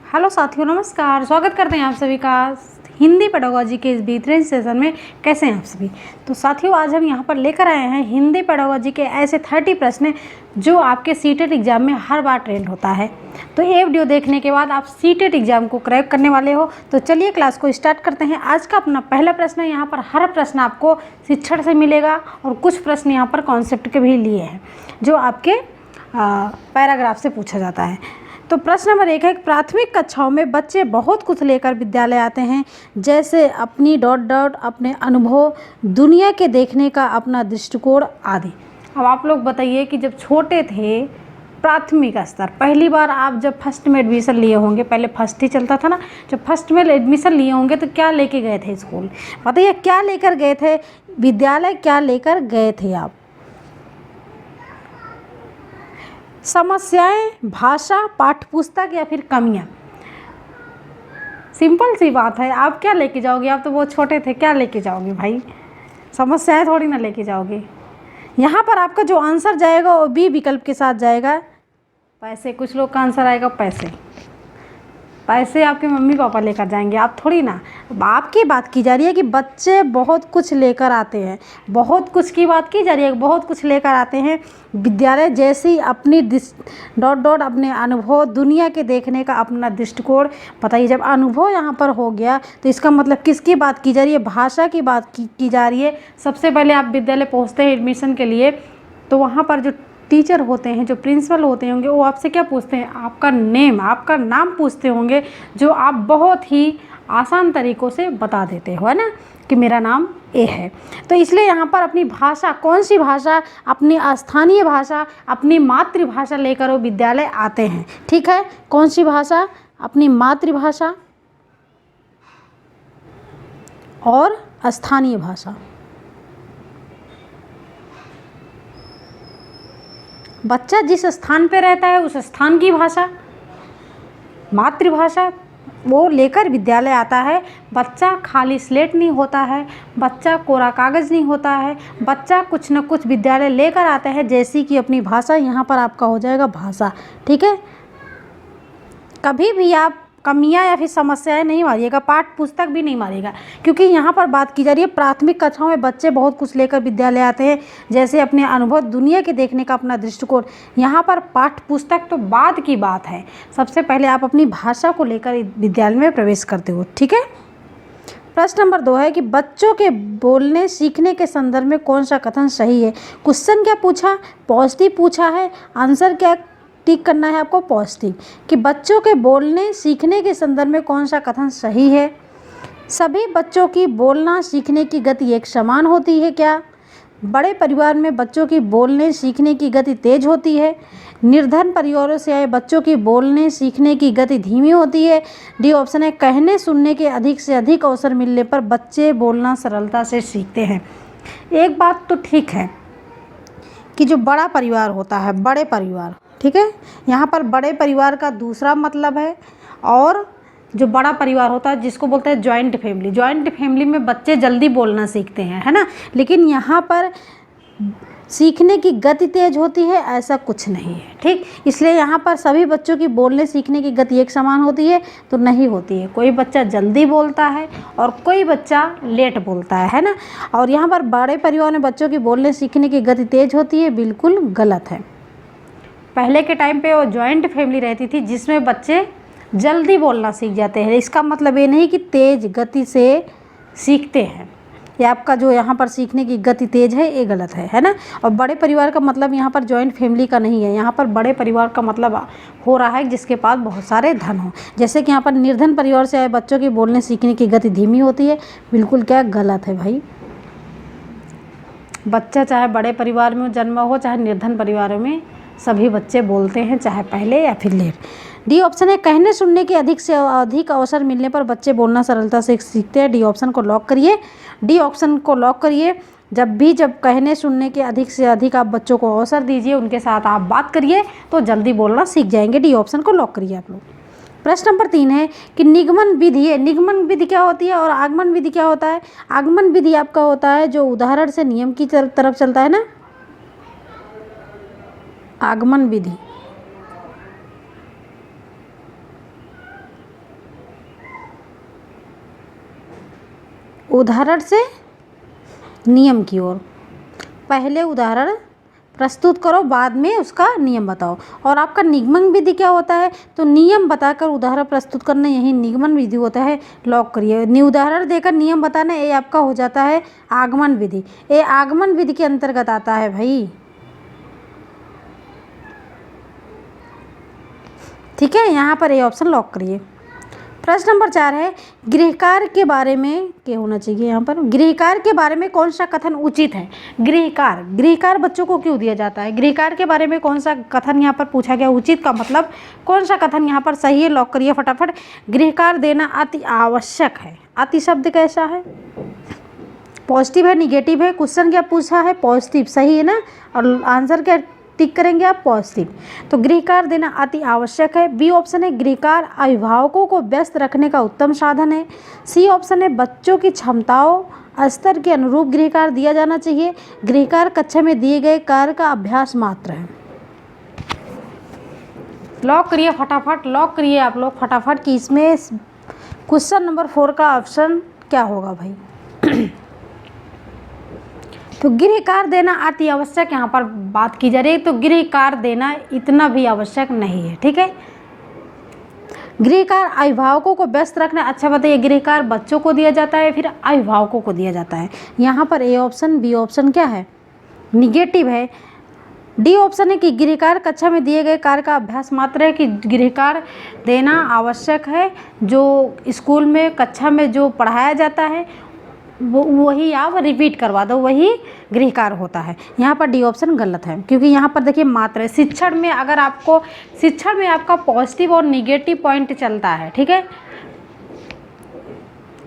Hello साथियों, नमस्कार। स्वागत करते हैं आप सभी का हिंदी पेडागोजी के इस बेहतरीन सेशन में। कैसे हैं आप सभी? तो साथियों, आज हम यहाँ पर लेकर आए हैं हिंदी पेडागोजी के ऐसे 30 प्रश्न जो आपके सीटेट एग्जाम में हर बार ट्रेंड होता है। तो ये वीडियो देखने के बाद आप सीटेट एग्जाम को क्रैक करने वाले हो। तो चलिए क्लास को स्टार्ट करते हैं। आज का अपना पहला प्रश्न है। यहाँ पर हर प्रश्न आपको शिक्षण से मिलेगा और कुछ प्रश्न यहाँ पर कॉन्सेप्ट के भी लिए हैं जो आपके पैराग्राफ से पूछा जाता है। तो प्रश्न नंबर 1 है, प्राथमिक कक्षाओं में बच्चे बहुत कुछ लेकर विद्यालय आते हैं, जैसे अपनी अपने अनुभव, दुनिया के देखने का अपना दृष्टिकोण आदि। अब आप लोग बताइए कि जब छोटे थे, प्राथमिक स्तर, पहली बार आप जब फर्स्ट में एडमिशन लिए होंगे, पहले फर्स्ट ही चलता था ना, जब फर्स्ट में एडमिशन लिए होंगे तो क्या लेके गए थे स्कूल? बताइए क्या लेकर गए थे विद्यालय, क्या लेकर गए थे आप? समस्याएं, भाषा, पाठ्यपुस्तक या फिर कमियां? सिंपल सी बात है। आप क्या लेके जाओगे? आप तो बहुत छोटे थे, क्या लेके जाओगे भाई? समस्याएं थोड़ी ना लेके जाओगे। यहाँ पर आपका जो आंसर जाएगा वो बी विकल्प के साथ जाएगा, पैसे। कुछ लोग का आंसर आएगा पैसे। पैसे आपके मम्मी पापा लेकर जाएंगे, आप थोड़ी ना। आपकी बात की जा रही है कि बच्चे बहुत कुछ लेकर आते हैं, बहुत कुछ की बात की जा रही है, बहुत कुछ लेकर आते हैं विद्यालय, जैसी अपनी अपने अनुभव, दुनिया के देखने का अपना दृष्टिकोण। बताइए, जब अनुभव यहाँ पर हो गया तो इसका मतलब किसकी बात की जा रही है? भाषा की बात की जा रही है। सबसे पहले आप विद्यालय पहुँचते हैं एडमिशन के लिए, तो वहाँ पर जो टीचर होते हैं, जो प्रिंसिपल होते होंगे, वो आपसे क्या पूछते हैं? आपका नेम, आपका नाम पूछते होंगे, जो आप बहुत ही आसान तरीक़ों से बता देते हो, है ना, कि मेरा नाम ए है। तो इसलिए यहाँ पर अपनी भाषा, कौन सी भाषा? अपनी स्थानीय भाषा, अपनी मातृभाषा लेकर वो विद्यालय आते हैं। ठीक है, कौन सी भाषा? अपनी मातृभाषा और स्थानीय भाषा। बच्चा जिस स्थान पे रहता है उस स्थान की भाषा, मातृभाषा, वो लेकर विद्यालय आता है। बच्चा खाली स्लेट नहीं होता है, बच्चा कोरा कागज़ नहीं होता है, बच्चा कुछ न कुछ विद्यालय लेकर आता है, जैसी कि अपनी भाषा। यहाँ पर आपका हो जाएगा भाषा। ठीक है, कभी भी आप कमियां या फिर समस्याएं नहीं मारिएगा, पाठ पुस्तक भी नहीं मारिएगा, क्योंकि यहाँ पर बात की जा रही है प्राथमिक कक्षाओं में बच्चे बहुत कुछ लेकर विद्यालय आते हैं, जैसे अपने अनुभव, दुनिया के देखने का अपना दृष्टिकोण। यहाँ पर पाठ पुस्तक तो बाद की बात है, सबसे पहले आप अपनी भाषा को लेकर विद्यालय में प्रवेश करते हो। ठीक है। प्रश्न नंबर 2 है कि बच्चों के बोलने सीखने के संदर्भ में कौन सा कथन सही है? क्वेश्चन क्या पूछा? पॉजिटिव पूछा है। आंसर क्या टिक करना है आपको? पॉजिटिव। कि बच्चों के बोलने सीखने के संदर्भ में कौन सा कथन सही है? सभी बच्चों की बोलना सीखने की गति एक समान होती है क्या? बड़े परिवार में बच्चों की बोलने सीखने की गति तेज होती है। निर्धन परिवारों से आए बच्चों की बोलने सीखने की गति धीमी होती है। डी ऑप्शन है, कहने सुनने के अधिक से अधिक अवसर मिलने पर बच्चे बोलना सरलता से सीखते हैं। एक बात तो ठीक है कि जो बड़ा परिवार होता है, बड़े परिवार, ठीक है, यहाँ पर बड़े परिवार का दूसरा मतलब है, और जो बड़ा परिवार होता है जिसको बोलते हैं जॉइंट फैमिली, जॉइंट फैमिली में बच्चे जल्दी बोलना सीखते हैं, है ना। लेकिन यहाँ पर सीखने की गति तेज होती है, ऐसा कुछ नहीं है। ठीक, इसलिए यहाँ पर सभी बच्चों की बोलने सीखने की गति एक समान होती है तो नहीं होती है। कोई बच्चा जल्दी बोलता है और कोई बच्चा लेट बोलता है ना। और यहाँ पर बड़े परिवार में बच्चों की बोलने सीखने की गति तेज होती है, बिल्कुल गलत है। पहले के टाइम पे वो जॉइंट फैमिली रहती थी जिसमें बच्चे जल्दी बोलना सीख जाते हैं। इसका मतलब ये नहीं कि तेज गति से सीखते हैं। ये आपका जो यहाँ पर सीखने की गति तेज है, ये गलत है ना। और बड़े परिवार का मतलब यहाँ पर जॉइंट फैमिली का नहीं है। यहाँ पर बड़े परिवार का मतलब हो रहा है जिसके पास बहुत सारे धन हो। जैसे कि यहाँ पर निर्धन परिवार से आए बच्चों की बोलने सीखने की गति धीमी होती है, बिल्कुल क्या गलत है भाई। बच्चा चाहे बड़े परिवार में जन्मा हो चाहे निर्धन परिवारों में, सभी बच्चे बोलते हैं, चाहे पहले या फिर लेट। डी ऑप्शन है, कहने सुनने के अधिक से अधिक अवसर मिलने पर बच्चे बोलना सरलता से सीखते हैं। डी ऑप्शन को लॉक करिए, डी ऑप्शन को लॉक करिए। जब कहने सुनने के अधिक से अधिक आप बच्चों को अवसर दीजिए, उनके साथ आप बात करिए तो जल्दी बोलना सीख जाएंगे। डी ऑप्शन को लॉक करिए आप लोग। प्रश्न नंबर 3 है कि निगमन विधि है, निगमन विधि क्या होती है और आगमन विधि क्या होता है? आगमन विधि आपका होता है जो उदाहरण से नियम की तरफ चलता है ना, आगमन विधि। उदाहरण से नियम की ओर। पहले उदाहरण प्रस्तुत करो, बाद में उसका नियम बताओ। और आपका निगमन विधि क्या होता है, तो नियम बताकर उदाहरण प्रस्तुत करना, यही निगमन विधि होता है। लॉक करिए। उदाहरण देकर नियम बताना, ये आपका हो जाता है आगमन विधि। ये आगमन विधि के अंतर्गत आता है भाई। ठीक है, यहाँ पर ये ऑप्शन लॉक करिए। प्रश्न नंबर 4 है, गृह कार्य के बारे में क्या होना चाहिए। यहाँ पर गृह कार्य के बारे में कौन सा कथन उचित है। गृह कार्य बच्चों को क्यों दिया जाता है, गृह कार्य के बारे में कौन सा कथन यहाँ पर पूछा गया। उचित का मतलब कौन सा कथन यहाँ पर सही है, लॉक करिए फटाफट। गृह कार्य देना अति आवश्यक है। अति शब्द कैसा है, पॉजिटिव है निगेटिव है। क्वेश्चन क्या पूछा है, पॉजिटिव, सही है ना। और आंसर क्या टिक करेंगे आप, पॉजिटिव। तो गृह कार्य देना अति आवश्यक है। बी ऑप्शन है, गृह कार्य अभिभावकों को व्यस्त रखने का उत्तम साधन है। सी ऑप्शन है, बच्चों की क्षमताओं स्तर के अनुरूप गृह कार्य दिया जाना चाहिए। गृह कार्य कक्षा में दिए गए कार्य का अभ्यास मात्र है। लॉक करिए फटाफट, लॉक करिए आप लोग फटाफट कि इसमें क्वेश्चन नंबर 4 का ऑप्शन क्या होगा भाई। तो गृह कार्य देना अति आवश्यक यहाँ पर बात की जा रही है। तो गृह कार्य देना इतना भी आवश्यक नहीं है। ठीक है, गृह कार्य अभिभावकों को व्यस्त रखना। अच्छा बताइए, गृह कार्य बच्चों को दिया जाता है फिर अभिभावकों को दिया जाता है। यहाँ पर ए ऑप्शन बी ऑप्शन क्या है, निगेटिव है। डी ऑप्शन है कि गृह कार्य कक्षा में दिए गए कार्य का अभ्यास मात्र है, कि गृह कार्य देना आवश्यक है। जो स्कूल में कक्षा में जो पढ़ाया जाता है वो वही आप रिपीट करवा दो, वही गृह कार्य होता है। यहाँ पर डी ऑप्शन गलत है, क्योंकि यहाँ पर देखिए मात्र है। शिक्षण में अगर आपको, शिक्षण में आपका पॉजिटिव और निगेटिव पॉइंट चलता है। ठीक है,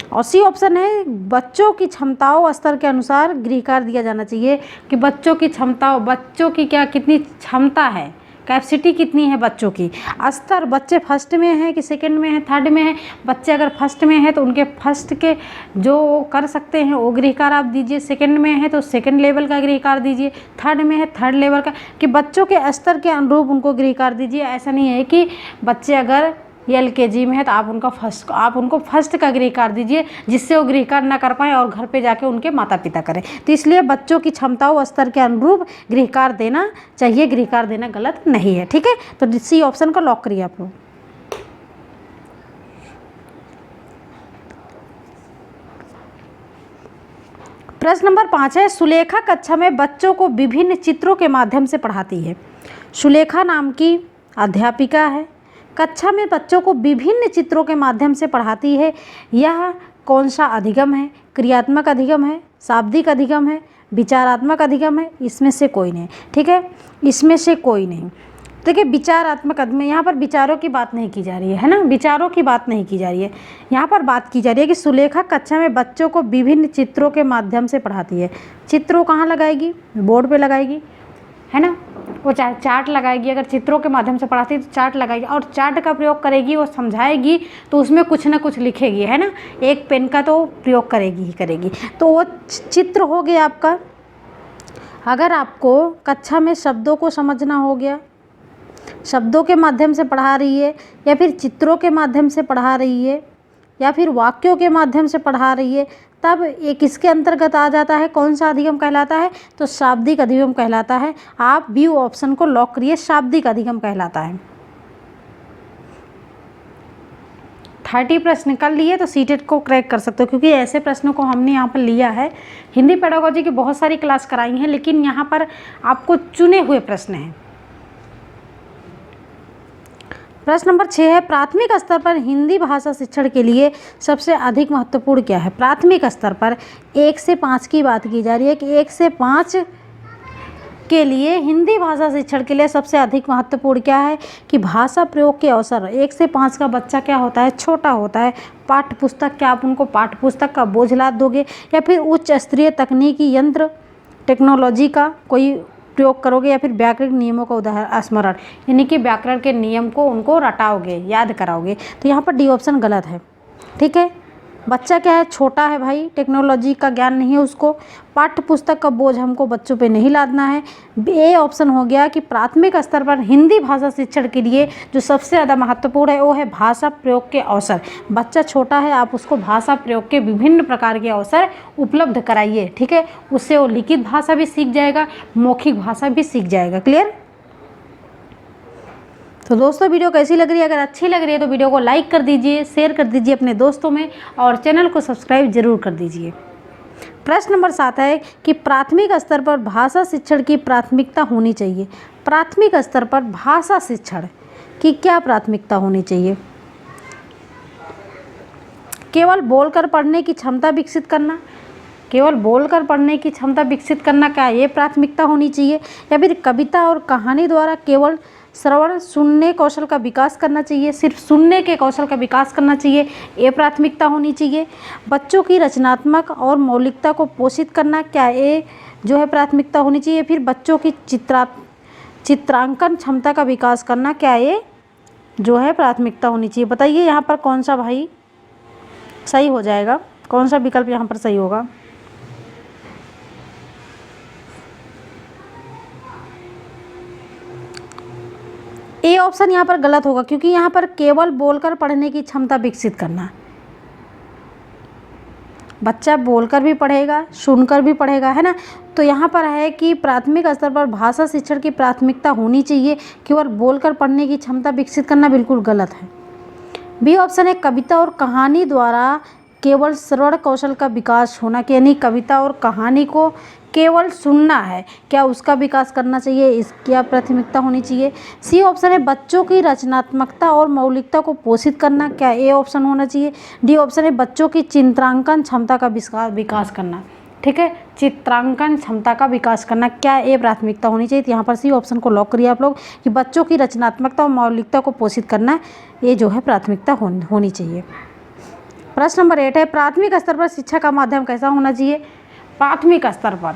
और सी ऑप्शन है, बच्चों की क्षमताओं स्तर के अनुसार गृह कार्य दिया जाना चाहिए, कि बच्चों की क्षमताओं, बच्चों की क्या कितनी क्षमता है, कैपेसिटी कितनी है बच्चों की। स्तर, बच्चे फर्स्ट में हैं कि सेकंड में हैं, थर्ड में हैं। बच्चे अगर फर्स्ट में हैं तो उनके फर्स्ट के जो कर सकते हैं वो गृह कार्य आप दीजिए। सेकंड में है तो सेकंड लेवल का गृह कार्य दीजिए। थर्ड में है थर्ड लेवल का, कि बच्चों के स्तर के अनुरूप उनको गृह कार्य दीजिए। ऐसा नहीं है कि बच्चे अगर LKG में है तो आप उनको फर्स्ट का गृह कार्य दीजिए, जिससे वो गृह कार्य ना कर पाएँ और घर पे जाके उनके माता पिता करें। तो इसलिए बच्चों की क्षमताओं स्तर के अनुरूप गृह कार्य देना चाहिए, गृह कार्य देना गलत नहीं है। ठीक है, तो सी ऑप्शन को लॉक करिए आप लोग। प्रश्न नंबर 5 है, सुलेखा कक्षा में बच्चों को विभिन्न चित्रों के माध्यम से पढ़ाती है। सुलेखा नाम की अध्यापिका है, कक्षा में बच्चों को विभिन्न चित्रों के माध्यम से पढ़ाती है। यह कौन सा अधिगम है, क्रियात्मक अधिगम है, शाब्दिक अधिगम है, विचारात्मक अधिगम है। इसमें से कोई नहीं। ठीक है, इसमें से कोई नहीं। देखिए विचारात्मक अधिगम, यहाँ पर विचारों की बात नहीं की जा रही है ना, विचारों की बात नहीं की जा रही है। यहाँ पर बात की जा रही है कि सुलेखा कक्षा में बच्चों को विभिन्न चित्रों के माध्यम से पढ़ाती है। चित्रों कहाँ लगाएगी, बोर्ड पे लगाएगी, है ना। वो चाहे चार्ट लगाएगी, अगर चित्रों के माध्यम से पढ़ाती है तो चार्ट लगाएगी, और चार्ट का प्रयोग करेगी, वो समझाएगी तो उसमें कुछ ना कुछ लिखेगी, है ना। एक पेन का तो प्रयोग करेगी ही करेगी। तो वो चित्र हो गया आपका। अगर आपको कक्षा में शब्दों को समझना हो गया, शब्दों के माध्यम से पढ़ा रही है, या फिर चित्रों के माध्यम से पढ़ा रही है, या फिर वाक्यों के माध्यम से पढ़ा रही है, तब ये किसके अंतर्गत आ जाता है, कौन सा अधिगम कहलाता है, तो शाब्दिक अधिगम कहलाता है। आप बी ऑप्शन को लॉक करिए, शाब्दिक अधिगम कहलाता है। 30 प्रश्न कर लिए तो सीटेट को क्रैक कर सकते हो, क्योंकि ऐसे प्रश्नों को हमने यहाँ पर लिया है। हिंदी पेडागोजी की बहुत सारी क्लास कराई हैं, लेकिन यहाँ पर आपको चुने हुए प्रश्न हैं। प्रश्न नंबर 6 है, प्राथमिक स्तर पर हिंदी भाषा शिक्षण के लिए सबसे अधिक महत्वपूर्ण क्या है। प्राथमिक स्तर पर 1 से 5 की बात की जा रही है, कि 1 से 5 के लिए हिंदी भाषा शिक्षण के लिए सबसे अधिक महत्वपूर्ण क्या है, कि भाषा प्रयोग के अवसर। 1 से 5 का बच्चा क्या होता है, छोटा होता है। पाठ्य पुस्तक, क्या आप उनको पाठ्य पुस्तक का बोझ लाद दोगे, या फिर उच्च स्तरीय तकनीकी यंत्र टेक्नोलॉजी का कोई प्रयोग करोगे, या फिर व्याकरण नियमों का उदाहरण स्मरण, यानी कि व्याकरण के नियम को उनको रटाओगे, याद कराओगे। तो यहाँ पर डी ऑप्शन गलत है। ठीक है, बच्चा क्या है, छोटा है भाई, टेक्नोलॉजी का ज्ञान नहीं है उसको, पाठ्य पुस्तक का बोझ हमको बच्चों पे नहीं लादना है। ए ऑप्शन हो गया कि प्राथमिक स्तर पर हिंदी भाषा शिक्षण के लिए जो सबसे ज़्यादा महत्वपूर्ण है वो है भाषा प्रयोग के अवसर। बच्चा छोटा है, आप उसको भाषा प्रयोग के विभिन्न प्रकार के अवसर उपलब्ध कराइए, ठीक है। उससे वो लिखित भाषा भी सीख जाएगा, मौखिक भाषा भी सीख जाएगा। क्लियर? तो दोस्तों वीडियो कैसी लग रही है? अगर अच्छी लग रही है तो वीडियो को लाइक कर दीजिए, शेयर कर दीजिए अपने दोस्तों में और चैनल को सब्सक्राइब जरूर कर दीजिए। प्रश्न नंबर 7 है कि प्राथमिक स्तर पर भाषा शिक्षण की प्राथमिकता होनी चाहिए। प्राथमिक स्तर पर भाषा शिक्षण की क्या प्राथमिकता होनी चाहिए? केवल बोलकर पढ़ने की क्षमता विकसित करना, केवल बोलकर पढ़ने की क्षमता विकसित करना, क्या ये प्राथमिकता होनी चाहिए? या फिर कविता और कहानी द्वारा केवल श्रवण सुनने कौशल का विकास करना चाहिए, सिर्फ सुनने के कौशल का विकास करना चाहिए, ये प्राथमिकता होनी चाहिए? बच्चों की रचनात्मक और मौलिकता को पोषित करना, क्या ये जो है प्राथमिकता होनी चाहिए? फिर बच्चों की चित्रांकन क्षमता का विकास करना, क्या ये जो है प्राथमिकता होनी चाहिए? बताइए यहाँ पर कौन सा भाई सही हो जाएगा, कौन सा विकल्प यहाँ पर सही होगा? ए ऑप्शन यहाँ पर गलत होगा, क्योंकि यहाँ पर केवल बोलकर पढ़ने की क्षमता विकसित करना, बच्चा बोलकर भी पढ़ेगा, सुनकर भी पढ़ेगा, है ना। तो यहाँ पर है कि प्राथमिक स्तर पर भाषा शिक्षण की प्राथमिकता होनी चाहिए, केवल बोलकर पढ़ने की क्षमता विकसित करना बिल्कुल गलत है। बी ऑप्शन है कविता और कहानी द्वारा केवल श्रवण कौशल का विकास होना, कि यानी कविता और कहानी को केवल सुनना है, क्या उसका विकास करना चाहिए, इसकी प्राथमिकता होनी चाहिए? सी ऑप्शन है बच्चों की रचनात्मकता और मौलिकता को पोषित करना, क्या ए ऑप्शन होना चाहिए? डी ऑप्शन है बच्चों की चित्रांकन क्षमता का विकास करना, ठीक है, चित्रांकन क्षमता का विकास करना, क्या ए प्राथमिकता होनी चाहिए? तो यहाँ पर सी ऑप्शन को लॉक करिए आप लोग कि बच्चों की रचनात्मकता और मौलिकता को पोषित करना, ये जो है प्राथमिकता होनी चाहिए। प्रश्न नंबर 8 है प्राथमिक स्तर पर शिक्षा का माध्यम कैसा होना चाहिए? प्राथमिक स्तर पर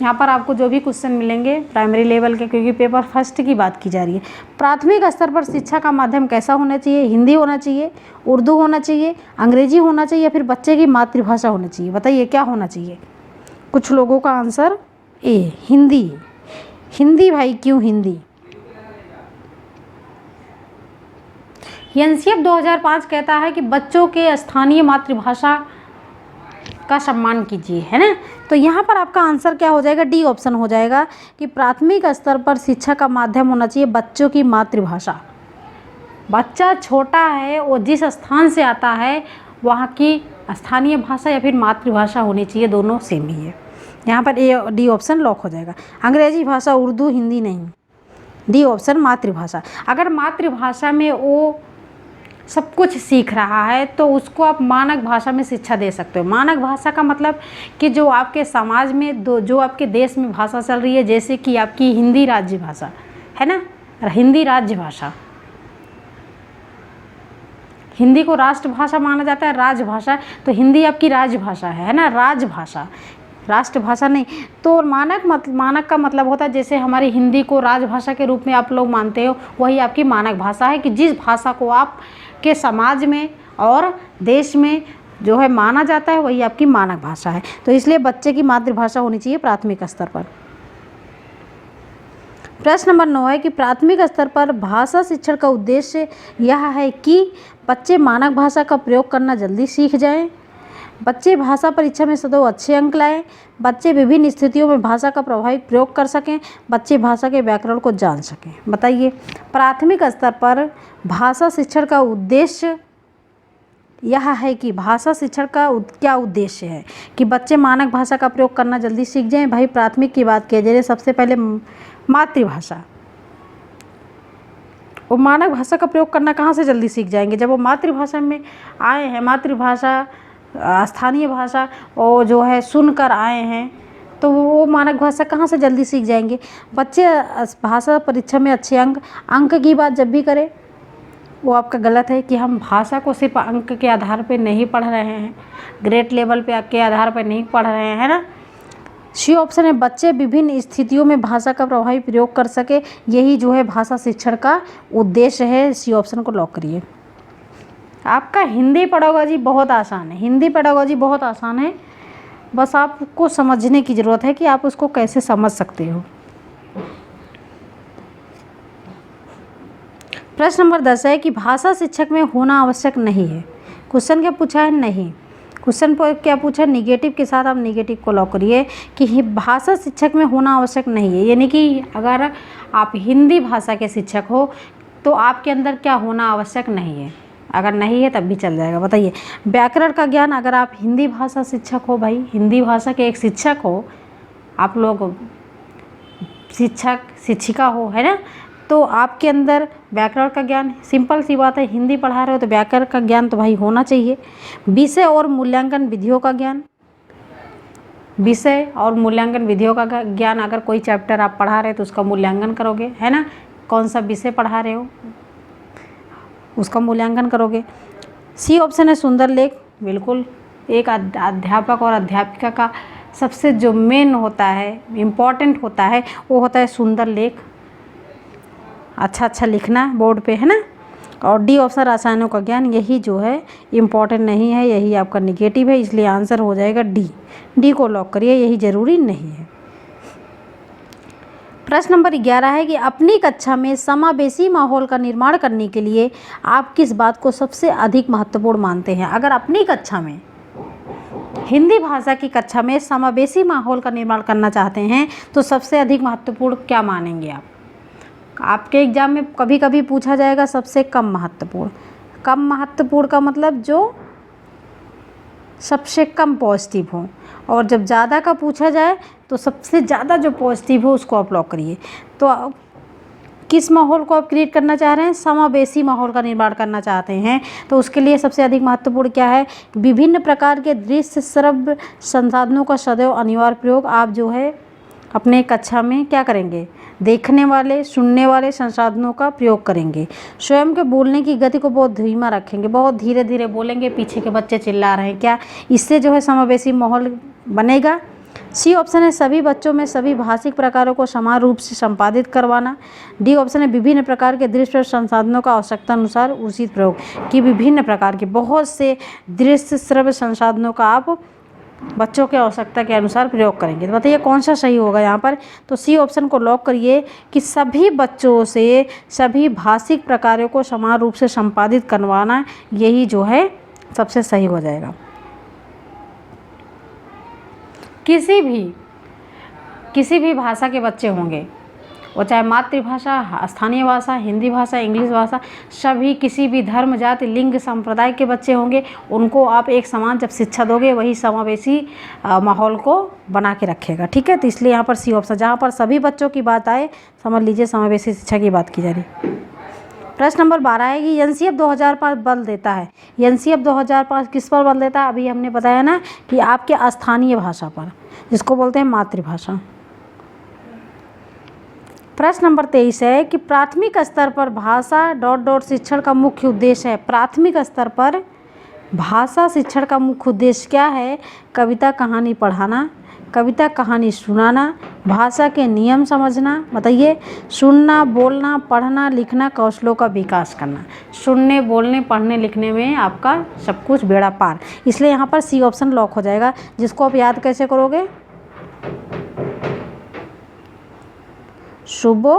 यहाँ पर आपको जो भी क्वेश्चन मिलेंगे प्राइमरी लेवल के, क्योंकि पेपर फर्स्ट की बात की जा रही है। प्राथमिक स्तर पर शिक्षा का माध्यम कैसा होना चाहिए? हिंदी होना चाहिए, उर्दू होना चाहिए, अंग्रेजी होना चाहिए, या फिर बच्चे की मातृभाषा होना चाहिए? बताइए क्या होना चाहिए? कुछ लोगों का आंसर ए हिंदी। हिंदी भाई, क्यों हिंदी? एनसीएफ 2005 कहता है कि बच्चों के स्थानीय मातृभाषा का सम्मान कीजिए, है ना। तो यहाँ पर आपका आंसर क्या हो जाएगा? डी ऑप्शन हो जाएगा कि प्राथमिक स्तर पर शिक्षा का माध्यम होना चाहिए बच्चों की मातृभाषा। बच्चा छोटा है, वो जिस स्थान से आता है वहाँ की स्थानीय भाषा या फिर मातृभाषा होनी चाहिए, दोनों सेम ही है। यहाँ पर ए डी ऑप्शन लॉक हो जाएगा। अंग्रेजी भाषा, उर्दू, हिंदी नहीं, डी ऑप्शन मातृभाषा। अगर मातृभाषा में वो सब कुछ सीख रहा है तो उसको आप मानक भाषा में शिक्षा दे सकते हो। मानक भाषा का मतलब कि जो आपके समाज में जो आपके देश में भाषा चल रही है, जैसे कि आपकी हिंदी राज्य भाषा है ना, हिंदी राज्य भाषा, हिंदी को राष्ट्रभाषा माना जाता है, राजभाषा, तो हिंदी आपकी राजभाषा है ना, राजभाषा, राष्ट्रभाषा नहीं। तो मानक का मतलब होता है जैसे हमारी हिंदी को राजभाषा के रूप में आप लोग मानते हो, वही आपकी मानक भाषा है कि जिस भाषा को आप के समाज में और देश में जो है माना जाता है वही आपकी मानक भाषा है। तो इसलिए बच्चे की मातृभाषा होनी चाहिए प्राथमिक स्तर पर। प्रश्न नंबर 9 है कि प्राथमिक स्तर पर भाषा शिक्षण का उद्देश्य यह है कि बच्चे मानक भाषा का प्रयोग करना जल्दी सीख जाएं, बच्चे भाषा परीक्षा में सदैव अच्छे अंक लाएं, बच्चे विभिन्न स्थितियों में भाषा का प्रभावी प्रयोग कर सकें, बच्चे भाषा के व्याकरण को जान सकें। बताइए प्राथमिक स्तर पर भाषा शिक्षण का उद्देश्य यह है कि भाषा शिक्षण का क्या उद्देश्य है? कि बच्चे मानक भाषा का प्रयोग करना जल्दी सीख जाएं। भाई प्राथमिक की बात किया जाए, सबसे पहले मातृभाषा, वो मानक भाषा का प्रयोग करना कहाँ से जल्दी सीख जाएंगे? जब वो मातृभाषा में आए हैं, मातृभाषा स्थानीय भाषा और जो है सुनकर आए हैं, तो वो मानक भाषा कहाँ से जल्दी सीख जाएंगे? बच्चे भाषा परीक्षा में अच्छे अंक की बात जब भी करें वो आपका गलत है कि हम भाषा को सिर्फ अंक के आधार पे नहीं पढ़ रहे हैं, ग्रेड लेवल पे के आधार पे नहीं पढ़ रहे हैं, है ना। सी ऑप्शन है बच्चे विभिन्न स्थितियों में भाषा का प्रभावी प्रयोग कर सके, यही जो है भाषा शिक्षण का उद्देश्य है। सी ऑप्शन को लॉक करिए। आपका हिंदी पेडागोजी बहुत आसान है, हिंदी पेडागोजी बहुत आसान है, बस आपको समझने की ज़रूरत है कि आप उसको कैसे समझ सकते हो। प्रश्न नंबर 10 है कि भाषा शिक्षक में होना आवश्यक नहीं है। क्वेश्चन क्या पूछा है? नहीं। क्वेश्चन पर क्या पूछा है? निगेटिव के साथ आप निगेटिव को लॉक करिए कि भाषा शिक्षक में होना आवश्यक नहीं है, यानी कि अगर आप हिंदी भाषा के शिक्षक हो तो आपके अंदर क्या होना आवश्यक नहीं है। अगर नहीं है तब भी चल जाएगा। बताइए, व्याकरण का ज्ञान, अगर आप हिंदी भाषा शिक्षक हो, भाई हिंदी भाषा के एक शिक्षक हो, आप लोग शिक्षक शिक्षिका हो, है ना, तो आपके अंदर व्याकरण का ज्ञान, सिंपल सी बात है, हिंदी पढ़ा रहे हो तो व्याकरण का ज्ञान तो भाई होना चाहिए। विषय और मूल्यांकन विधियों का ज्ञान, विषय और मूल्यांकन विधियों का ज्ञान, अगर कोई चैप्टर आप पढ़ा रहे हो तो उसका मूल्यांकन करोगे, है ना, कौन सा विषय पढ़ा रहे हो उसका मूल्यांकन करोगे। सी ऑप्शन है सुंदर लेख। बिल्कुल, एक अध्यापक और अध्यापिका का सबसे जो मेन होता है, इम्पॉर्टेंट होता है, वो होता है सुंदर लेख, अच्छा लिखना बोर्ड पे, है ना। और डी ऑप्शन रसायनों का ज्ञान, यही जो है इम्पॉर्टेंट नहीं है, यही आपका निगेटिव है, इसलिए आंसर हो जाएगा डी को लॉक करिए, यही ज़रूरी नहीं है। प्रश्न नंबर 11 है कि अपनी कक्षा में समावेशी माहौल का निर्माण करने के लिए आप किस बात को सबसे अधिक महत्वपूर्ण मानते हैं। अगर अपनी कक्षा में, हिंदी भाषा की कक्षा में समावेशी माहौल का निर्माण करना चाहते हैं तो सबसे अधिक महत्वपूर्ण क्या मानेंगे आप? आपके एग्जाम में कभी कभी पूछा जाएगा सबसे कम महत्वपूर्ण। कम महत्वपूर्ण का मतलब जो सबसे कम पॉजिटिव हो, और जब ज़्यादा का पूछा जाए तो सबसे ज़्यादा जो पॉजिटिव हो उसको आप लॉक करिए। तो किस माहौल को आप क्रिएट करना चाह रहे हैं? समावेशी माहौल का निर्माण करना चाहते हैं, तो उसके लिए सबसे अधिक महत्वपूर्ण क्या है? विभिन्न प्रकार के दृश्य श्रव्य संसाधनों का सदैव अनिवार्य प्रयोग आप जो है अपने कक्षा में क्या करेंगे? देखने वाले, सुनने वाले संसाधनों का प्रयोग करेंगे। स्वयं के बोलने की गति को बहुत धीमा रखेंगे, बहुत धीरे धीरे बोलेंगे, पीछे के बच्चे चिल्ला रहे हैं क्या, इससे जो है समावेशी माहौल बनेगा। सी ऑप्शन है सभी बच्चों में सभी भाषिक प्रकारों को समान रूप से संपादित करवाना। डी ऑप्शन है विभिन्न प्रकार के दृश्य संसाधनों का आवश्यकता अनुसार उचित प्रयोग, कि विभिन्न प्रकार के बहुत से दृश्य श्रव्य संसाधनों का आप बच्चों के आवश्यकता के अनुसार प्रयोग करेंगे। तो बताइए कौन सा सही होगा यहाँ पर? तो सी ऑप्शन को लॉक करिए कि सभी बच्चों से सभी भाषिक प्रकारों को समान रूप से संपादित करवाना, यही जो है सबसे सही हो जाएगा। किसी भी भाषा के बच्चे होंगे, वो चाहे मातृभाषा, स्थानीय भाषा, हिंदी भाषा, इंग्लिश भाषा, सभी किसी भी धर्म, जाति, लिंग, संप्रदाय के बच्चे होंगे, उनको आप एक समान जब शिक्षा दोगे वही समावेशी माहौल को बना के रखेगा। ठीक है, तो इसलिए यहाँ पर सी ऑप्शन, जहाँ पर सभी बच्चों की बात आए समझ लीजिए समावेशी शिक्षा की बात की जा रही। प्रश्न नंबर 12 है कि एनसीएफ 2005 बल देता है। एनसीएफ 2005 किस पर बल देता है? अभी हमने बताया ना कि आपके स्थानीय भाषा पर, जिसको बोलते हैं मातृभाषा। प्रश्न नंबर 23 है कि प्राथमिक स्तर पर भाषा ... शिक्षण का मुख्य उद्देश्य है। प्राथमिक स्तर पर भाषा शिक्षण का मुख्य उद्देश्य क्या है? कविता कहानी पढ़ाना, कविता कहानी सुनाना, भाषा के नियम समझना। बताइए, सुनना, बोलना, पढ़ना, लिखना, कौशलों का विकास करना। सुनने, बोलने, पढ़ने, लिखने में आपका सब कुछ बेड़ा पार, इसलिए यहाँ पर सी ऑप्शन लॉक हो जाएगा। जिसको आप याद कैसे करोगे? शुभो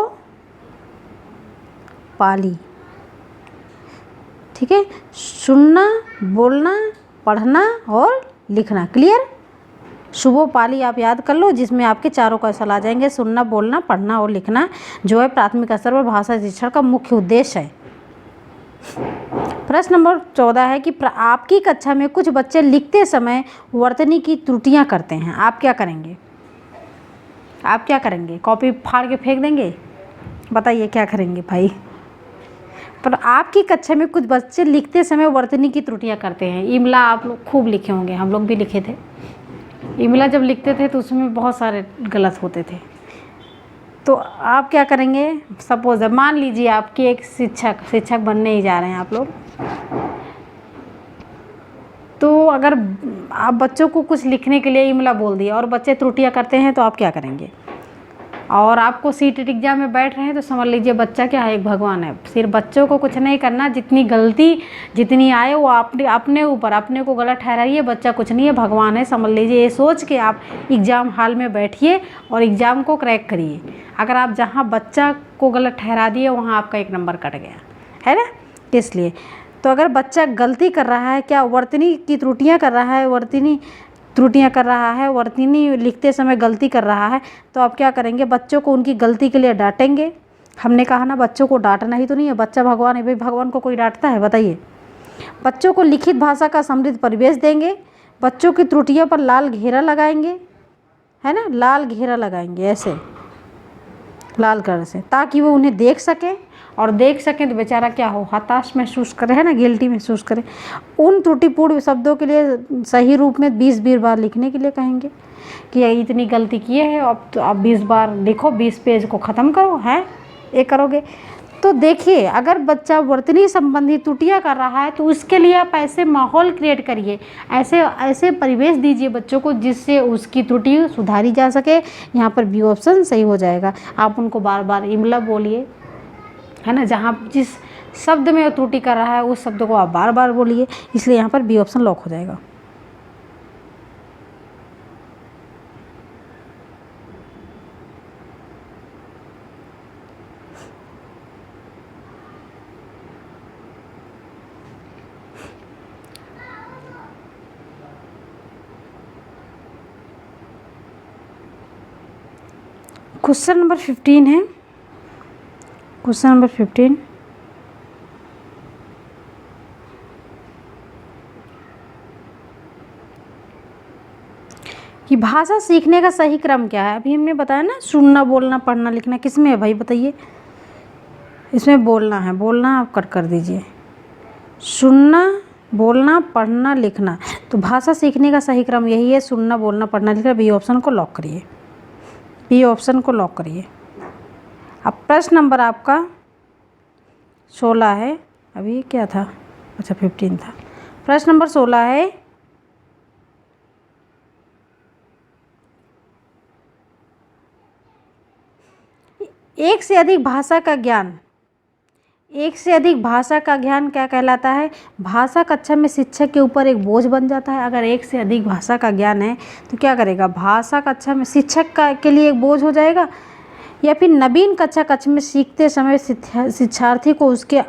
पाली। ठीक है, सुनना, बोलना, पढ़ना और लिखना। क्लियर? शुभो पाली आप याद कर लो, जिसमें आपके चारों कौशल आ जाएंगे, सुनना, बोलना, पढ़ना और लिखना, जो है प्राथमिक स्तर पर भाषा शिक्षण का मुख्य उद्देश्य है। प्रश्न नंबर 14 है कि आपकी कक्षा में कुछ बच्चे लिखते समय वर्तनी की त्रुटियां करते हैं, आप क्या करेंगे? आप क्या करेंगे? कॉपी फाड़ के फेंक देंगे? बताइए क्या करेंगे भाई? पर आपकी कक्षा में कुछ बच्चे लिखते समय वर्तनी की त्रुटियां करते हैं। इमला आप लोग खूब लिखे होंगे, हम लोग भी लिखे थे। इमला जब लिखते थे तो उसमें बहुत सारे गलत होते थे। तो आप क्या करेंगे? सपोज मान लीजिए आपके एक शिक्षक बनने ही जा रहे हैं आप लोग, तो अगर आप बच्चों को कुछ लिखने के लिए इमला बोल दिया और बच्चे त्रुटियां करते हैं तो आप क्या करेंगे? और आपको सीटेट एग्जाम में बैठ रहे हैं तो समझ लीजिए बच्चा क्या है, एक भगवान है। सिर्फ बच्चों को कुछ नहीं करना, जितनी गलती जितनी आए वो अपने ऊपर, अपने को गलत ठहराइए। बच्चा कुछ नहीं है, भगवान है, समझ लीजिए। ये सोच के आप एग्ज़ाम हॉल में बैठिए और एग्ज़ाम को क्रैक करिए। अगर आप जहाँ बच्चा को गलत ठहरा दिए वहाँ आपका 1 नंबर कट गया है ना। इसलिए तो अगर बच्चा गलती कर रहा है, क्या वर्तनी की त्रुटियाँ कर रहा है, वर्तनी त्रुटियाँ कर रहा है, वर्तनी लिखते समय गलती कर रहा है, तो आप क्या करेंगे, बच्चों को उनकी गलती के लिए डांटेंगे। हमने कहा ना बच्चों को डांटना ही तो नहीं है, बच्चा भगवान है भाई, भगवान को कोई डांटता है बताइए। बच्चों को लिखित भाषा का समृद्ध परिवेश देंगे, बच्चों की त्रुटियों पर लाल घेरा लगाएंगे, है ना, लाल घेरा लगाएंगे ऐसे लाल कलर से, ताकि वो उन्हें देख सकें, और देख सकें तो बेचारा क्या हो, हताश महसूस करे, है ना, गिल्टी महसूस करे। उन त्रुटिपूर्ण शब्दों के लिए सही रूप में 20 बार लिखने के लिए कहेंगे कि ये इतनी गलती किए है, अब तो आप 20 बार लिखो, 20 पेज को ख़त्म करो, हैं ये करोगे। तो देखिए अगर बच्चा वर्तनी संबंधी त्रुटियां कर रहा है तो उसके लिए आप ऐसे माहौल क्रिएट करिए, ऐसे परिवेश दीजिए बच्चों को जिससे उसकी त्रुटि सुधारी जा सके। यहाँ पर बी ऑप्शन सही हो जाएगा। आप उनको बार बार इमला बोलिए, है ना, जहाँ जिस शब्द में वो त्रुटि कर रहा है उस शब्द को आप बार बार बोलिए, इसलिए यहाँ पर बी ऑप्शन लॉक हो जाएगा। क्वेश्चन नंबर 15 है, क्वेश्चन नंबर 15, कि भाषा सीखने का सही क्रम क्या है। अभी हमने बताया ना, सुनना, बोलना, पढ़ना, लिखना, किस में है भाई बताइए। इसमें बोलना है, बोलना आप कट कर दीजिए, सुनना, बोलना, पढ़ना, लिखना। तो भाषा सीखने का सही क्रम यही है, सुनना, बोलना, पढ़ना, लिखना। बी ऑप्शन को लॉक करिए, बी ऑप्शन को लॉक करिए। अब प्रश्न नंबर आपका 16 है, अभी क्या था, अच्छा 15 था। प्रश्न नंबर 16 है, एक से अधिक भाषा का ज्ञान, एक से अधिक भाषा का ज्ञान क्या कहलाता है। भाषा कक्षा में शिक्षक के ऊपर एक बोझ बन जाता है। अगर एक से अधिक भाषा का ज्ञान है तो क्या करेगा, भाषा कक्षा में शिक्षक के लिए एक बोझ हो जाएगा, या फिर नवीन कक्षा में सीखते समय शिक्षार्थी को उसके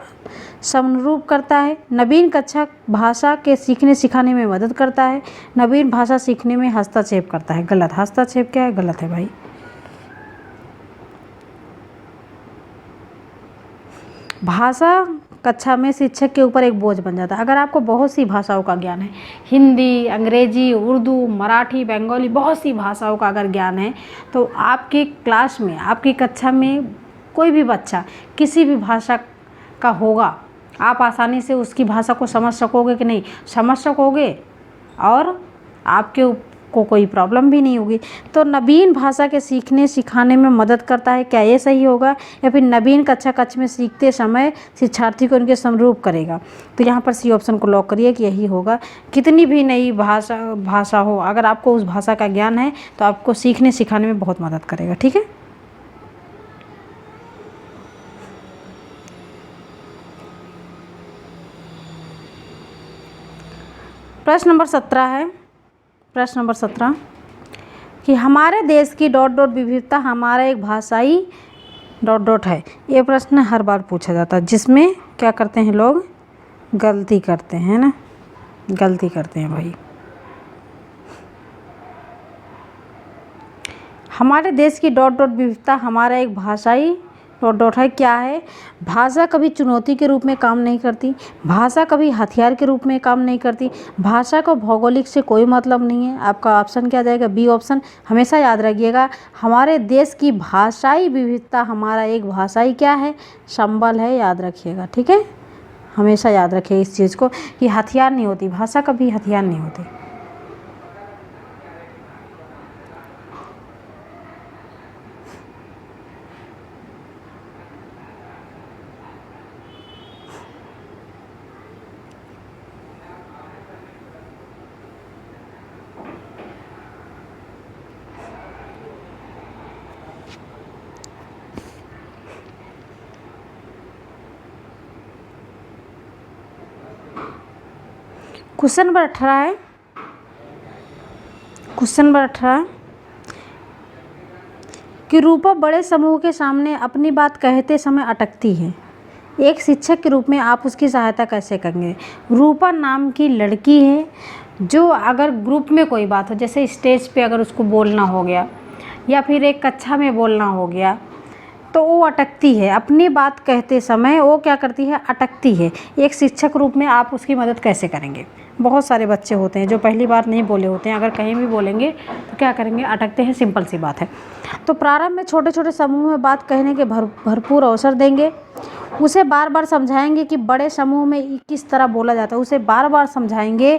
समरूप करता है। नवीन कक्षा भाषा के सीखने सिखाने में मदद करता है, नवीन भाषा सीखने में हस्तक्षेप करता है। गलत, हस्तक्षेप क्या है, गलत है भाई। भाषा कक्षा में शिक्षक के ऊपर एक बोझ बन जाता है। अगर आपको बहुत सी भाषाओं का ज्ञान है, हिंदी, अंग्रेजी, उर्दू, मराठी, बंगाली, बहुत सी भाषाओं का अगर ज्ञान है, तो आपकी क्लास में, आपकी कक्षा में कोई भी बच्चा किसी भी भाषा का होगा, आप आसानी से उसकी भाषा को समझ सकोगे कि नहीं, समझ सकोगे, और आपके को कोई प्रॉब्लम भी नहीं होगी। तो नवीन भाषा के सीखने सिखाने में मदद करता है, क्या ये सही होगा, या फिर नवीन कक्षा में सीखते समय शिक्षार्थी को उनके समरूप करेगा। तो यहाँ पर सी ऑप्शन को लॉक करिए कि यही होगा। कितनी भी नई भाषा हो, अगर आपको उस भाषा का ज्ञान है तो आपको सीखने सिखाने में बहुत मदद करेगा। ठीक है, प्रश्न नंबर 17 है, प्रश्न नंबर 17, कि हमारे देश की डॉट डॉट विविधता हमारा एक भाषाई डॉट डॉट है। ये प्रश्न हर बार पूछा जाता है, जिसमें क्या करते हैं लोग, गलती करते हैं ना, गलती करते हैं भाई। हमारे देश की डॉट डॉट विविधता हमारा एक भाषाई डॉट डॉट है, क्या है। भाषा कभी चुनौती के रूप में काम नहीं करती, भाषा कभी हथियार के रूप में काम नहीं करती, भाषा को भौगोलिक से कोई मतलब नहीं है। आपका ऑप्शन क्या जाएगा, बी ऑप्शन। हमेशा याद रखिएगा, हमारे देश की भाषाई विविधता हमारा एक भाषाई क्या है, संबल है, याद रखिएगा। ठीक है, हमेशा याद रखिए इस चीज़ को कि हथियार नहीं होती भाषा, कभी हथियार नहीं होती। क्वेश्चन नंबर 18 है, क्वेश्चन नंबर 18 कि रूपा बड़े समूह के सामने अपनी बात कहते समय अटकती है, एक शिक्षक के रूप में आप उसकी सहायता कैसे करेंगे। रूपा नाम की लड़की है जो अगर ग्रुप में कोई बात हो, जैसे स्टेज पे अगर उसको बोलना हो गया या फिर एक कक्षा में बोलना हो गया, तो वो अटकती है। अपनी बात कहते समय वो क्या करती है, अटकती है। एक शिक्षक रूप में आप उसकी मदद कैसे करेंगे। बहुत सारे बच्चे होते हैं जो पहली बार नहीं बोले होते हैं, अगर कहीं भी बोलेंगे तो क्या करेंगे, अटकते हैं, सिंपल सी बात है। तो प्रारंभ में छोटे छोटे समूह में बात कहने के भरपूर अवसर देंगे। उसे बार बार समझाएंगे कि बड़े समूह में किस तरह बोला जाता है। उसे बार बार समझाएंगे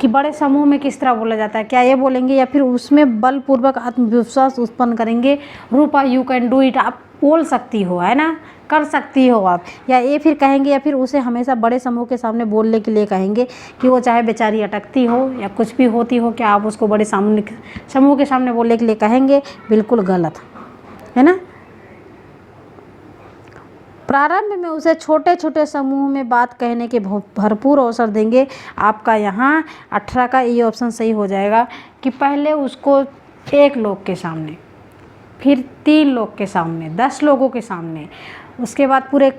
कि बड़े समूह में किस तरह बोला जाता है, क्या ये बोलेंगे या फिर उसमें बलपूर्वक आत्मविश्वास उत्पन्न करेंगे। रूपा यू कैन डू इट, आप बोल सकती हो, है ना, कर सकती हो आप, या ये फिर कहेंगे या फिर उसे हमेशा बड़े समूह के सामने बोलने के लिए कहेंगे कि वो चाहे बेचारी अटकती हो या कुछ भी होती हो, क्या आप उसको बड़े समूह के सामने बोलने के लिए कहेंगे। बिल्कुल गलत, है ना। प्रारंभ में उसे छोटे छोटे समूह में बात कहने के भरपूर अवसर देंगे। आपका यहाँ 18 का ये ऑप्शन सही हो जाएगा कि पहले उसको 1 लोग के सामने, फिर 3 लोग के सामने, 10 लोगों के सामने, उसके बाद पूरे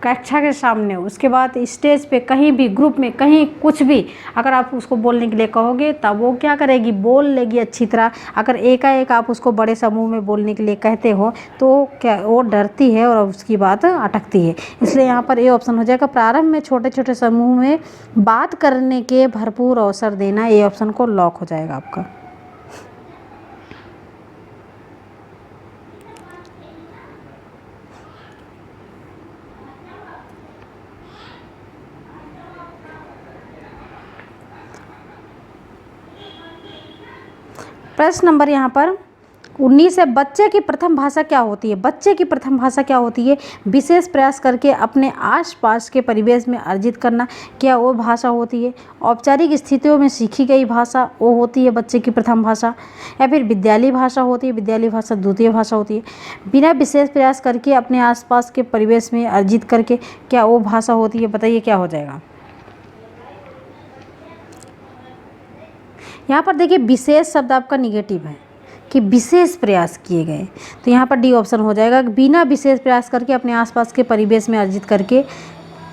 कक्षा के सामने, उसके बाद स्टेज पे, कहीं भी ग्रुप में, कहीं कुछ भी अगर आप उसको बोलने के लिए कहोगे तब वो क्या करेगी, बोल लेगी अच्छी तरह। अगर एकाएक आप उसको बड़े समूह में बोलने के लिए कहते हो तो क्या वो डरती है और उसकी बात अटकती है। इसलिए यहाँ पर ये ऑप्शन हो जाएगा, प्रारंभ में छोटे छोटे समूह में बात करने के भरपूर अवसर देना। ये ऑप्शन को लॉक हो जाएगा आपका। प्रश्न नंबर यहाँ पर 19 है, बच्चे की प्रथम भाषा क्या होती है। बच्चे की प्रथम भाषा क्या होती है, विशेष प्रयास करके अपने आसपास के परिवेश में अर्जित करना, क्या वो भाषा होती है। औपचारिक स्थितियों में सीखी गई भाषा वो होती है बच्चे की प्रथम भाषा, या फिर विद्यालय भाषा होती है, विद्यालय भाषा द्वितीय भाषा होती है। बिना विशेष प्रयास करके अपने आसपास के परिवेश में अर्जित करके, क्या वो भाषा होती है। बताइए क्या हो जाएगा। यहाँ पर देखिए विशेष शब्द आपका निगेटिव है कि विशेष प्रयास किए गए, तो यहाँ पर डी ऑप्शन हो जाएगा। बिना विशेष प्रयास करके अपने आसपास के परिवेश में अर्जित करके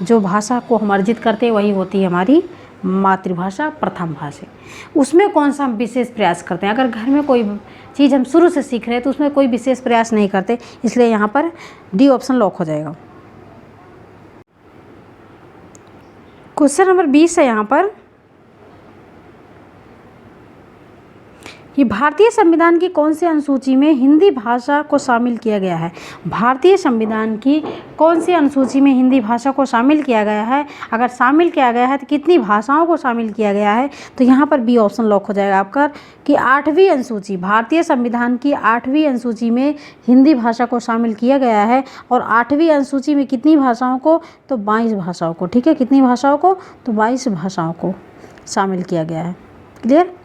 जो भाषा को हम अर्जित करते हैं वही होती है हमारी मातृभाषा, प्रथम भाषा। उसमें कौन सा हम विशेष प्रयास करते हैं। अगर घर में कोई चीज़ हम शुरू से सीख रहे हैं तो उसमें कोई विशेष प्रयास नहीं करते, इसलिए यहाँ पर डी ऑप्शन लॉक हो जाएगा। क्वेश्चन नंबर 20 है यहाँ पर कि भारतीय संविधान की कौन सी अनुसूची में हिंदी भाषा को शामिल किया गया है। भारतीय संविधान की कौन सी अनुसूची में हिंदी भाषा को शामिल किया गया है। अगर शामिल किया गया है तो कितनी भाषाओं को शामिल किया गया है, तो यहाँ पर बी ऑप्शन लॉक हो जाएगा आपका कि 8वीं अनुसूची, भारतीय संविधान की 8वीं अनुसूची में हिंदी भाषा को शामिल किया गया है। और 8वीं अनुसूची में कितनी भाषाओं को, तो 22 भाषाओं को, ठीक है, कितनी भाषाओं को, तो 22 भाषाओं को शामिल किया गया है। क्लियर।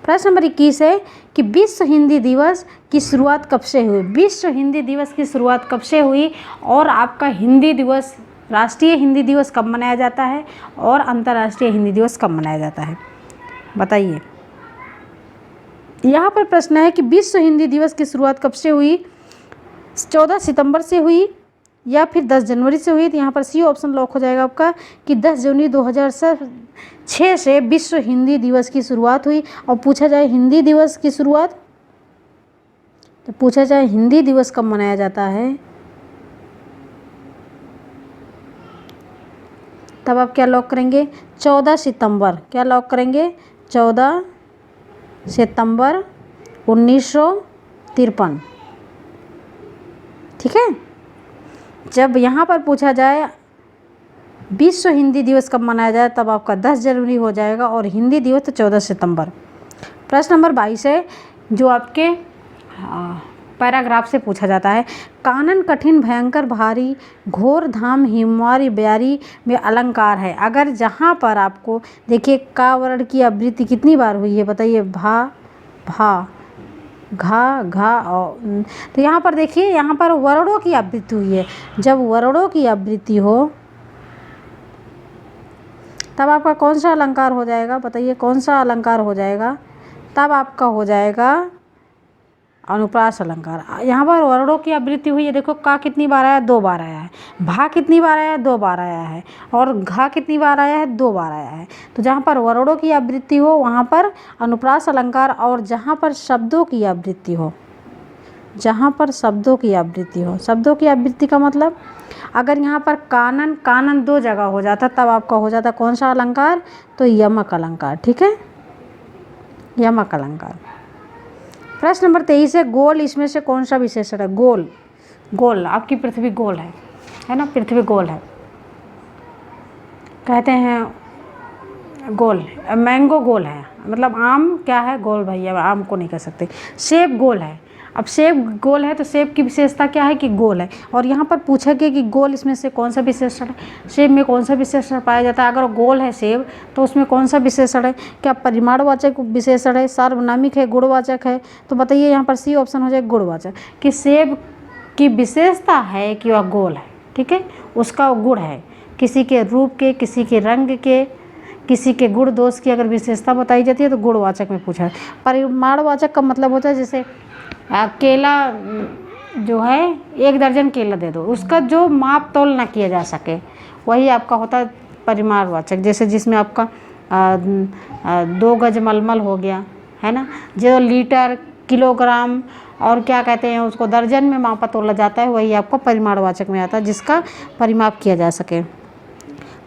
प्रश्न नंबर 21 है कि विश्व हिंदी दिवस की शुरुआत कब से हुई। विश्व हिंदी दिवस की शुरुआत कब से हुई और आपका हिंदी दिवस, राष्ट्रीय हिंदी दिवस कब मनाया जाता है और अंतर्राष्ट्रीय हिंदी दिवस कब मनाया जाता है, बताइए। यहाँ पर प्रश्न है कि विश्व हिंदी दिवस की शुरुआत कब से हुई, 14 सितंबर से हुई या फिर 10 जनवरी से हुई। तो यहाँ पर सी ऑप्शन लॉक हो जाएगा आपका कि 10 जनवरी 2006 से विश्व हिंदी दिवस की शुरुआत हुई। और पूछा जाए हिंदी दिवस की शुरुआत, तो पूछा जाए हिंदी दिवस कब मनाया जाता है, तब आप क्या लॉक करेंगे, 14 सितंबर। क्या लॉक करेंगे, 14 सितंबर 1953, ठीक है। जब यहाँ पर पूछा जाए विश्व हिंदी दिवस कब मनाया जाए, तब आपका 10 जनवरी हो जाएगा और हिंदी दिवस तो 14 सितंबर। प्रश्न नंबर 22 है जो आपके पैराग्राफ से पूछा जाता है। कानन कठिन भयंकर भारी घोर धाम हिमवारी ब्यारी में अलंकार है। अगर जहाँ पर आपको देखिए का वर्ण की आवृत्ति कितनी बार हुई है, बताइए। भा, भा, घा, घा, और तो यहाँ पर देखिए यहाँ पर वर्णों की आवृत्ति हुई है। जब वर्णों की आवृत्ति हो तब आपका कौन सा अलंकार हो जाएगा, बताइए कौन सा अलंकार हो जाएगा, तब आपका हो जाएगा अनुप्रास अलंकार। यहाँ पर वर्णों की आवृत्ति हुई है, देखो का कितनी बार आया, 2 बार आया है, भा कितनी बार आया, 2 बार आया है, और घा कितनी बार आया है, 2 बार आया है। तो जहाँ पर वर्णों की आवृत्ति हो वहाँ पर अनुप्रास अलंकार, और जहाँ पर शब्दों की आवृत्ति हो, जहाँ पर शब्दों की आवृत्ति हो, शब्दों की आवृत्ति का मतलब अगर यहाँ पर कानन कानन 2 जगह हो जाता तब आपका हो जाता कौन सा अलंकार, तो यमक अलंकार। ठीक है, यमक अलंकार। प्रश्न नंबर 23 है, गोल इसमें से कौन सा विशेषण है, गोल, गोल आपकी पृथ्वी गोल है ना, पृथ्वी गोल है, कहते हैं गोल, मैंगो गोल है, मतलब आम क्या है, गोल भैया, आम को नहीं कह सकते। सेब गोल है, अब सेब गोल है तो सेब की विशेषता क्या है कि गोल है, और यहाँ पर पूछा गया कि गोल इसमें से कौन सा विशेषण है, सेब में कौन सा विशेषण पाया जाता है, अगर गोल है सेब तो उसमें कौन सा विशेषण है, क्या परिमाणवाचक विशेषण है, सार्वनामिक है, गुणवाचक है, तो बताइए यहाँ पर सी ऑप्शन हो जाए गुणवाचक, कि सेब की विशेषता है कि वह गोल है। ठीक है, उसका गुण है, किसी के रूप के, किसी के रंग के, किसी के गुण दोष की अगर विशेषता बताई जाती है तो गुणवाचक में पूछा है। परिमाणवाचक का मतलब होता है जैसे केला जो है 1 दर्जन केला दे दो, उसका जो माप तोल ना किया जा सके वही आपका होता है परिमाणवाचक, जैसे जिसमें आपका 2 गज मलमल हो गया है ना, जो लीटर किलोग्राम और क्या कहते हैं उसको दर्जन में मापा तोला जाता है, वही आपको परिमाणवाचक में आता है जिसका परिमाप किया जा सके।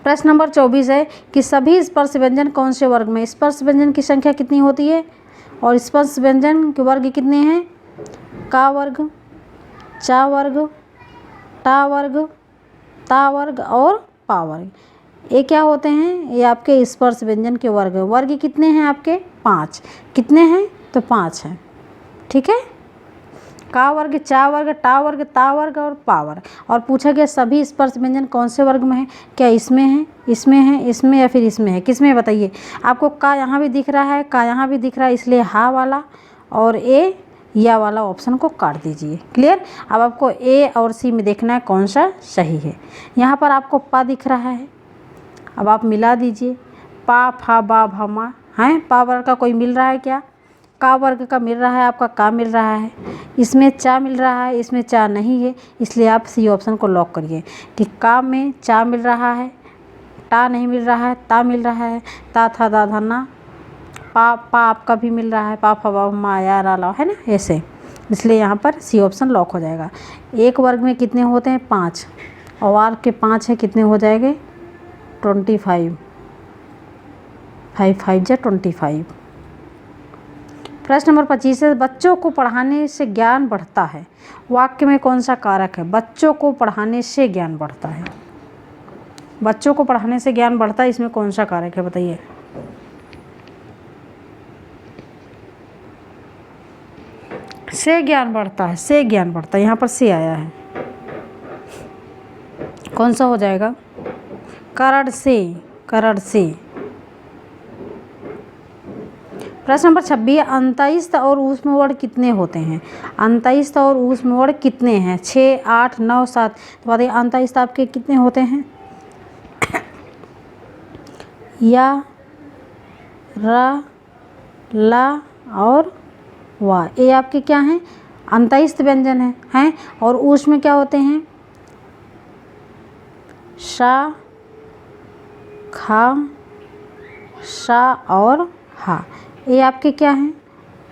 प्रश्न नंबर 24 है कि सभी स्पर्श व्यंजन कौन से वर्ग में, स्पर्श व्यंजन की संख्या कितनी होती है और स्पर्श व्यंजन के वर्ग कितने हैं, का वर्ग, चा वर्ग, टा वर्ग, ता वर्ग और पा वर्ग, ये क्या होते हैं, ये आपके स्पर्श व्यंजन के वर्ग हैं। वर्ग कितने हैं आपके, 5, कितने हैं तो 5 हैं। ठीक है, का वर्ग, चा वर्ग, टा वर्ग, ता वर्ग और पा वर्ग, और पूछा गया सभी स्पर्श व्यंजन कौन से वर्ग में है, क्या इसमें है, इसमें है, इसमें या फिर इसमें है, किसमें बताइए। आपको का यहाँ भी दिख रहा है, का यहाँ भी दिख रहा है, इसलिए हा वाला और ए या वाला ऑप्शन को काट दीजिए। क्लियर, अब आपको ए और सी में देखना है कौन सा सही है। यहाँ पर आपको पा दिख रहा है, अब आप मिला दीजिए, पा फा बा भा मा है, पा वर्ग का कोई मिल रहा है क्या, का वर्ग का मिल रहा है, आपका का मिल रहा है, इसमें चा मिल रहा है, इसमें चा नहीं है, इसलिए आप सी ऑप्शन को लॉक करिए कि का में चा मिल रहा है, टा नहीं मिल रहा है, ता मिल रहा है, ता था दा धना, पा आपका भी मिल रहा है, पा फा बा मा या रा ला है ना, ऐसे, इसलिए यहाँ पर सी ऑप्शन लॉक हो जाएगा। एक वर्ग में कितने होते हैं, 5, और आर के 5 है, कितने हो जाएंगे 25, 5 5 जा 25। प्रश्न नंबर 25 है, बच्चों को पढ़ाने से ज्ञान बढ़ता है, वाक्य में कौन सा कारक है, बच्चों को पढ़ाने से ज्ञान बढ़ता है, बच्चों को पढ़ाने से ज्ञान बढ़ता है, इसमें कौन सा कारक है बताइए। से ज्ञान बढ़ता है, से ज्ञान बढ़ता है, यहाँ पर से आया है, कौन सा हो जाएगा, कारण से, कारण से। प्रश्न नंबर 26, अंतःस्थ और ऊष्म वर्ण कितने होते हैं, अंतःस्थ और ऊष्म वर्ण कितने हैं, 6 8 9 7, तो बताइए अंतःस्थ आपके कितने होते हैं, या, रा, ला और वाह, ये आपके क्या हैं, अंतःस्थ व्यंजन हैं, और ऊष्म क्या होते हैं, शा, खा, शा और हा, ये आपके क्या हैं,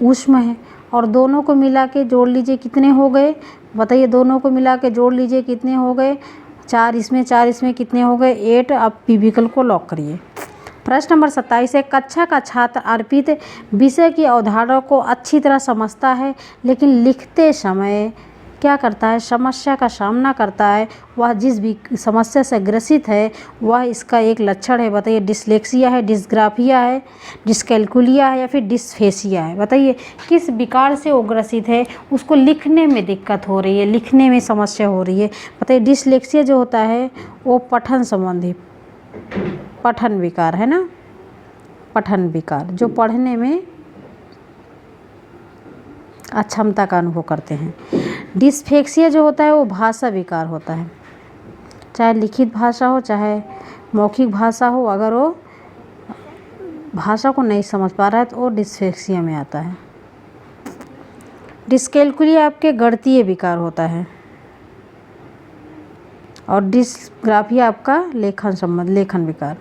ऊष्म है, और दोनों को मिला के जोड़ लीजिए कितने हो गए, बताइए दोनों को मिला के जोड़ लीजिए कितने हो गए, 4 इसमें 4 इसमें, कितने हो गए 8। अब पी विकल्प को लॉक करिए। प्रश्न नंबर 27 है, कक्षा का छात्र अर्पित विषय की अवधारणा को अच्छी तरह समझता है लेकिन लिखते समय क्या करता है, समस्या का सामना करता है, वह जिस भी समस्या से ग्रसित है वह इसका एक लक्षण है, बताइए डिसलेक्सिया है, डिस्ग्राफिया है, डिस्कैल्कुलिया है या फिर डिस्फेसिया है, बताइए किस विकार से वो ग्रसित है, उसको लिखने में दिक्कत हो रही है, लिखने में समस्या हो रही है, बताइए डिसलेक्सिया जो होता है वो पठन संबंधी पठन विकार है ना, पठन विकार जो पढ़ने में अक्षमता का अनुभव करते हैं। डिस्फेक्सिया जो होता है वो भाषा विकार होता है, चाहे लिखित भाषा हो चाहे मौखिक भाषा हो, अगर वो भाषा को नहीं समझ पा रहा है तो वो डिस्लेक्सिया में आता है। डिस्कैल्कुलिया आपके गणितीय विकार होता है और डिस्ग्राफिया आपका लेखन विकार।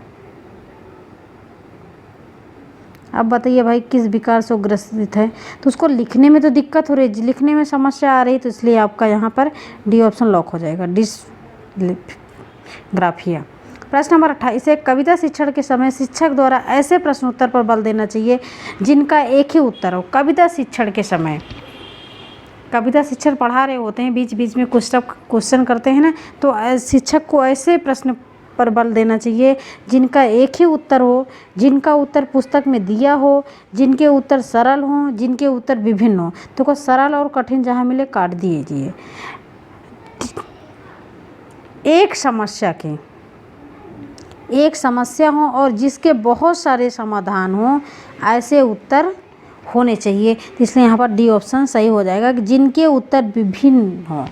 अब बताइए भाई किस विकार से ग्रसित है, तो उसको लिखने में तो दिक्कत हो रही है, लिखने में समस्या आ रही है, तो इसलिए आपका यहाँ पर डी ऑप्शन लॉक हो जाएगा, डिस्ग्राफिया। प्रश्न नंबर 28 है, कविता शिक्षण के समय शिक्षक द्वारा ऐसे प्रश्न उत्तर पर बल देना चाहिए जिनका एक ही उत्तर हो। कविता शिक्षण के समय कविता शिक्षण पढ़ा रहे होते हैं, बीच बीच में कुछ क्वेश्चन करते हैं ना, तो शिक्षक को ऐसे प्रश्न पर बल देना चाहिए जिनका एक ही उत्तर हो, जिनका उत्तर पुस्तक में दिया हो, जिनके उत्तर सरल हों, जिनके उत्तर विभिन्न हों। तो को सरल और कठिन जहाँ मिले काट दीजिए। एक समस्या हो और जिसके बहुत सारे समाधान हों, ऐसे उत्तर होने चाहिए। तो इसलिए यहाँ पर डी ऑप्शन सही हो जाएगा कि जिनके उत्तर विभिन्न हों,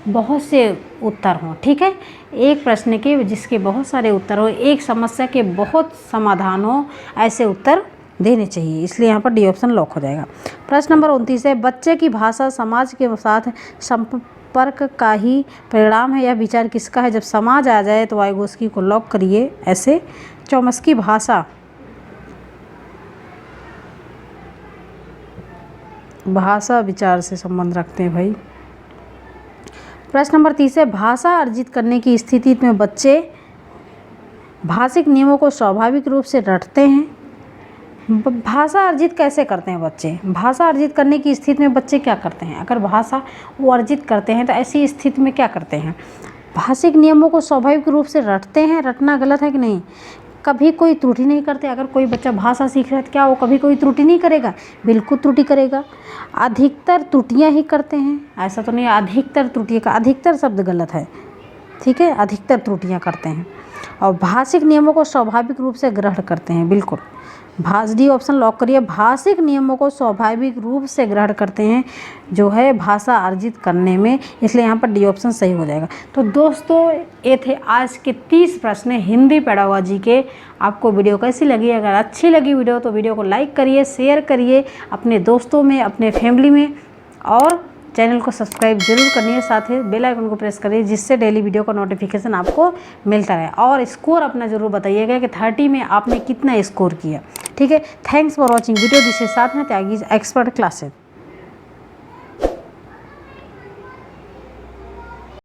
बहुत से उत्तर हों। ठीक है, एक प्रश्न के जिसके बहुत सारे उत्तर हो, एक समस्या के बहुत समाधान हो, ऐसे उत्तर देने चाहिए। इसलिए यहाँ पर डी ऑप्शन लॉक हो जाएगा। प्रश्न नंबर 29 है, बच्चे की भाषा समाज के साथ संपर्क का ही परिणाम है। यह विचार किसका है? जब समाज आ जाए तो वाइगोस्की को लॉक करिए। ऐसे चॉम्स्की भाषा विचार से संबंध रखते हैं भाई। प्रश्न नंबर 30 है, भाषा अर्जित करने की स्थिति में बच्चे भाषिक नियमों को स्वाभाविक रूप से रटते हैं। भाषा अर्जित कैसे करते हैं बच्चे? भाषा अर्जित करने की स्थिति में बच्चे क्या करते हैं? अगर भाषा वो अर्जित करते हैं तो ऐसी स्थिति में क्या करते हैं? भाषिक नियमों को स्वाभाविक रूप से रटते हैं। रटना गलत है कि नहीं? कभी कोई त्रुटि नहीं करते। अगर कोई बच्चा भाषा सीख रहा है तो क्या वो कभी कोई त्रुटि नहीं करेगा? बिल्कुल त्रुटि करेगा। अधिकतर त्रुटियां ही करते हैं, ऐसा तो नहीं अधिकतर त्रुटियां का, अधिकतर शब्द गलत है। ठीक है, अधिकतर त्रुटियां करते हैं और भाषिक नियमों को स्वाभाविक रूप से ग्रहण करते हैं। बिल्कुल डी ऑप्शन लॉक करिए। भाषिक नियमों को स्वाभाविक रूप से ग्रहण करते हैं जो है भाषा अर्जित करने में, इसलिए यहाँ पर डी ऑप्शन सही हो जाएगा। तो दोस्तों ये थे आज के 30 प्रश्न हिंदी पेडागोजी के। आपको वीडियो कैसी लगी? अगर अच्छी लगी वीडियो तो वीडियो को लाइक करिए, शेयर करिए अपने दोस्तों में, अपने फैमिली में, और चैनल को सब्सक्राइब जरूर करिए। साथ ही बेल आइकन को प्रेस करिए जिससे डेली वीडियो का नोटिफिकेशन आपको मिलता रहे। और स्कोर अपना जरूर बताइएगा कि 30 में आपने कितना स्कोर किया। ठीक है, thanks for watching video. This is Sadhana Tyagi expert classes.